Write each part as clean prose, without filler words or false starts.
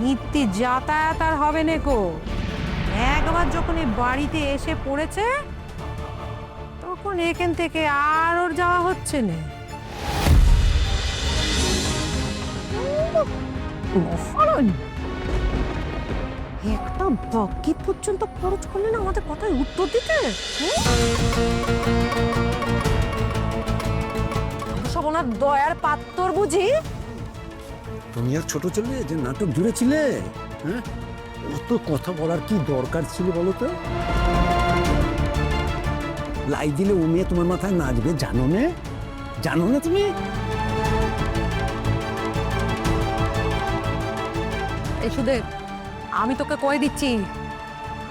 নিত্য যাতায়াত আর হবে নেকো। একবার যখন এই বাড়িতে এসে পড়েছে তখন এখান থেকে আর ওর যাওয়া হচ্ছে না। একটা বাকি পর্যন্ত খরচ করলে না আমাদের কথায় উত্তর দিতে। সব ওনার দয়ার পাত্তর বুঝি। তুমি আর ছোট ছেলে যে নাটক জুড়েছিলে, হ্যাঁ, অত কথা বলার কি দরকার ছিল বলো তো? লাই দিলে ও মেয়ে তোমার মাথায় নাচবে, জানো না? জানো না তুমি? এই সুদেব, আমি তোকে কয়ে দিচ্ছি,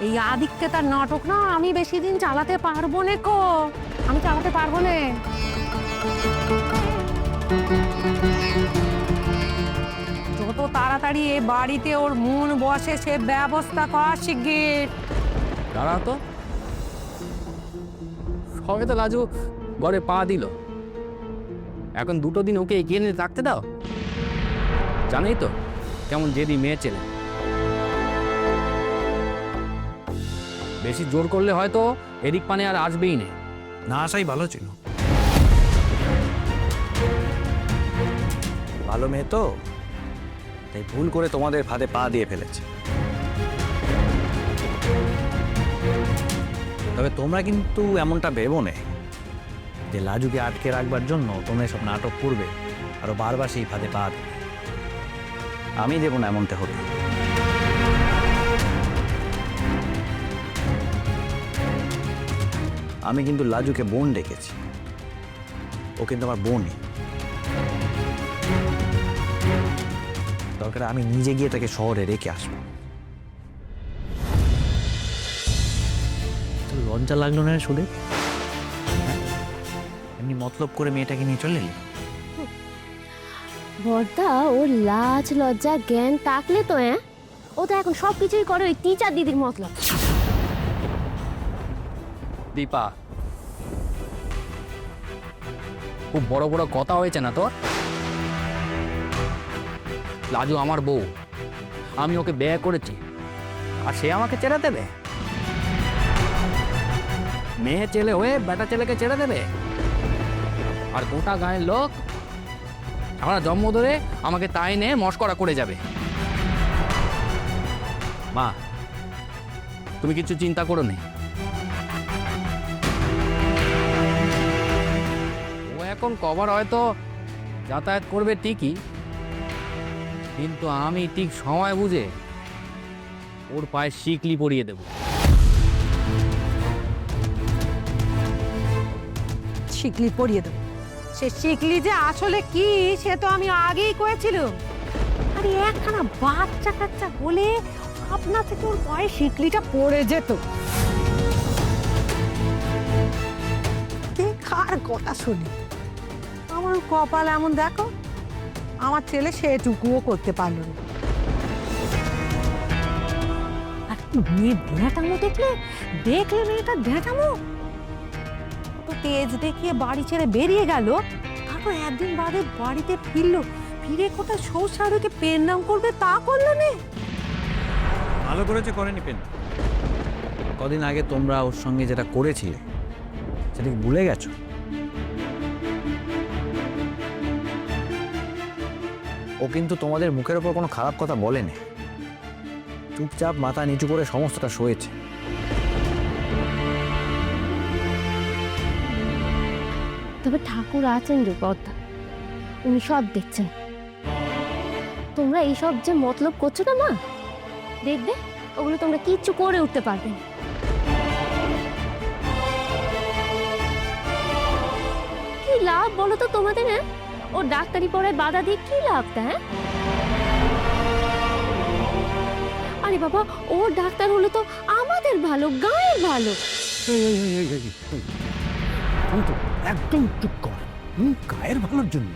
এই আদিককে তার নাটক না আমি বেশি দিন চালাতে পারবো না কো। আমি চালাতে পারবো না। যত তাড়াতাড়ি এ বাড়িতে ওর মন বসে সে ব্যবস্থা কর শিগগির। দাঁড়া তো, সবে তো লাজু ঘরে পা দিল, এখন 2 দিন ওকে এগিয়ে নিয়ে রাখতে দাও। জানোই তো কেমন জেদি মেয়ে ছেলে, বেশি জোর করলে হয়তো এদিক পানে আর আসবেই না। না আসাই ভালো ছিল। ভালো মেয়ে তো, তাই ভুল করে তোমাদের ফাঁদে পা দিয়ে ফেলেছে। তবে তোমরা কিন্তু এমনটা ভেবো না যে লাজুকে আটকে রাখবার জন্য তোমরা সব নাটক করবে আরো বারবার সেই ফাঁদে পা দেবে। আমি দেবো না এমনটা হতে। আমি কিন্তু লাজুকে বোন ডেকেছি, ও কিন্তু আমার বোনই। দরকার আমি নিজে গিয়ে তাকে শহরে রেখে আসবো। লজ্জা লাগলো না শুনে? এমনি মতলব করে মেয়েটাকে নিয়ে চলে এলি। বর্দা, ওর লাজ লজ্জা জ্ঞান থাকলে তো ও তো এখন সবকিছুই করে ওই টিচার দিদির মতলব। দীপা, খুব বড় বড় কথা হয়েছে না তোর? লাজু আমার বউ, আমি ওকে বিয়ে করেছি, আর সে আমাকে ছেড়ে দেবে? মেয়ে ছেলে হয়ে বেটা ছেলেকে ছেড়ে দেবে? আর গোটা গায়ের লোক আমরা জন্ম ধরে আমাকে তাই নিয়ে মস্করা করে যাবে। মা, তুমি কিছু চিন্তা করো নি। ও এখন কভার হয়তো যাতায়াত করবে ঠিকই, কিন্তু আমি ঠিক সময় বুঝে ওর পায়ে শিকলি পরিয়ে দেব। শিকলি পরিয়ে দেবো? সে শিকলি যে আসলে কি সে তো আমি আগেই কয়েছিলাম। আরে একখানা বাচ্চা কাচ্চা বলে আপনা থেকে ওর পায়ে শিকলিটা পড়ে যেত। কে কার কথা শুনি? আমার কপাল এমন, দেখো আমার ছেলে সেটুকুও করতে পারলো না। আর মেয়ে ঢেঁটামো দেখলে মেয়েটা ঢেঁটামো তো তেজ দেখিয়ে বাড়ি ছেড়ে বেরিয়ে গেল। তারপর একদিন বাদে বাড়িতে ফিরে কোথায় শ্বশুরকে পেন নাম করবে তা করলো না। ভালো করেছে, করেনি পেন। কদিন আগে তোমরা ওর সঙ্গে যেটা করেছিলে সেটা কি ভুলে গেছো? ও কিন্তু তোমাদের মুখের ওপর কোনো খারাপ কথা বলেনি, চুপচাপ মাথা নিচু করে সমস্তটা সয়েছে। তবে ঠাকুর আছেন যে বর্দা, উনি সব দেখছেন। তোমরা এইসব যে মতলব করছো না মা, দেখবে ওগুলো তোমরা কিচ্ছু করে উঠতে পারবে না। কি লাভ বলো তো তোমাদের? ও ডাক্তারি পড়ায় বাধা দিয়ে কি লাভটা? আরে বাবা, ও ডাক্তার হলো তো আমাদের ভালো, গায়ের ভালো। একদম চুপ কর। গায়ের ভালোর জন্য,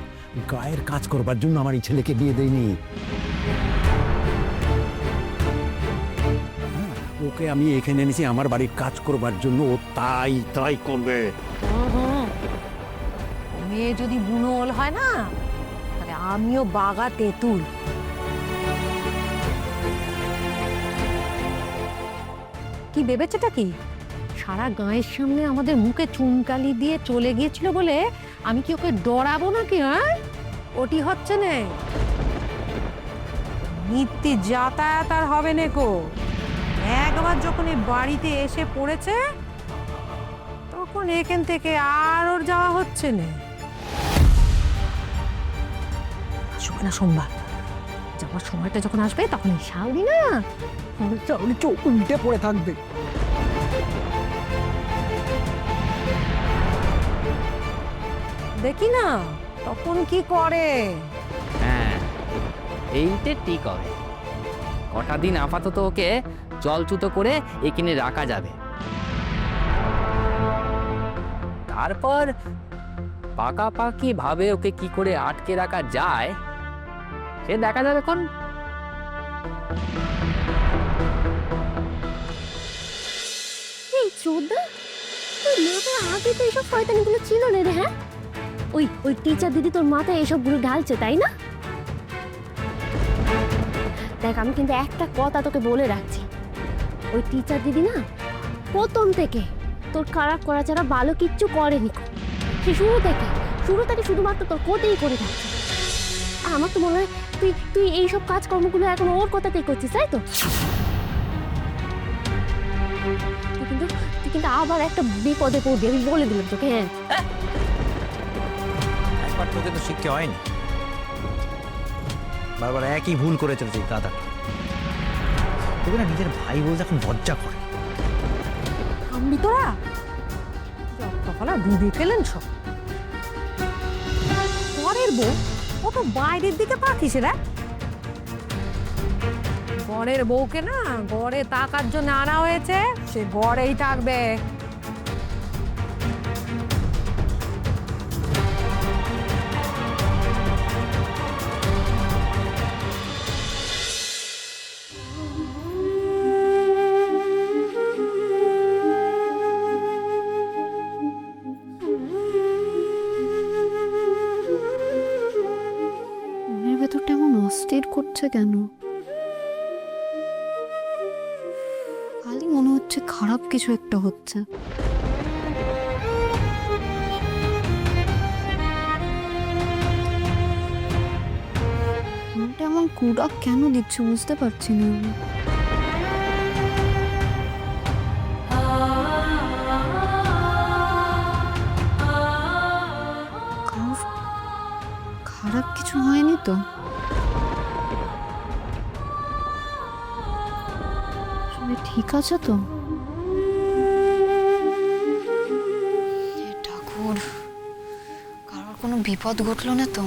গায়ের কাজ করবার জন্য আমার এই ছেলেকে বিয়ে দেয়নি। ওকে আমি এখানে এনেছি আমার বাড়ির কাজ করবার জন্য, ও তাই করবে। মেয়ে যদি বুনোল হয় না, তাহলে আমিও বাগা তেঁতুল। কি ভেবেছেটা কি সারা গাঁয়ের সামনে আমাদের মুখে চুনকালি দিয়ে চলে গিয়েছিল বলে আমি কি ওকে ডরাবো নাকি? হ্যাঁ, ওটি হচ্ছে না। নিত্য যাতায়াত আর হবে না কো। একবার যখন এই বাড়িতে এসে পড়েছে তখন এখান থেকে আর ওর যাওয়া হচ্ছে না। আসবে না সোমবার, যাওয়ার সময়টা যখন আসবে তখন এই শাওরি না শাওরি চোখ উল্টে পড়ে থাকবে। দেখি না তখন কি করে। হ্যাঁ, এইটা ঠিক হবে। কটা দিন আপাতত ওকে জলচুতো করে এখানে রাখা যাবে, তারপর পাকাপাকি ভাবে ওকে কি করে আটকে রাখা যায় সে দেখা যাবে। কোন এই চোদা, তোর মাথায় আগে তো এইসব শয়তানিগুলো ছিল না রে। হ্যাঁ, ওই টিচার দিদি তোর মাথায় এসবগুলো ঢালছে, তাই না? দেখ, আমি কিন্তু একটা কথা তোকে বলে রাখছি, ওই টিচার দিদি না প্রথম থেকে তোর খারাপ করা ছাড়া ভালো কিচ্ছু করেনি। সে শুরু থেকে শুধুমাত্র তোর কোতেই করে থাকছে। আর আমার তো মনে হয় তুই এইসব কাজকর্মগুলো এখন ওর কথাতেই করছিস, তাই তো? তুই কিন্তু আবার একটা বিপদে পড়বি, আমি বলে দিলাম তোকে। হ্যাঁ, একবার তোকে তো শিখতে হয়নি, বারবার একই ভুল করে চলেছে এই দাদা। তোকে না নিজের ভাই বলতে এখন লজ্জা করে। আমি তোরা সকালে ডুবে গেলেন সব। পরের বউ ও তো বাইরের দিকে পাঠিয়েছে রে। ঘরের বউকে না ঘরে থাকার জন্য আনা হয়েছে, সে ঘরেই থাকবে। মনের ভেতরটা এমন অস্থির করছে কেন? খালি মনে হচ্ছে খারাপ কিছু একটা হচ্ছে। মনটা এমন কুড়া কেন দিচ্ছে বুঝতে পারছি না আমি। খারাপ কিছু হয়নি তো? সবাই ঠিক আছে তো? হে ঠাকুর, কারোর কোনো বিপদ ঘটলো না তো?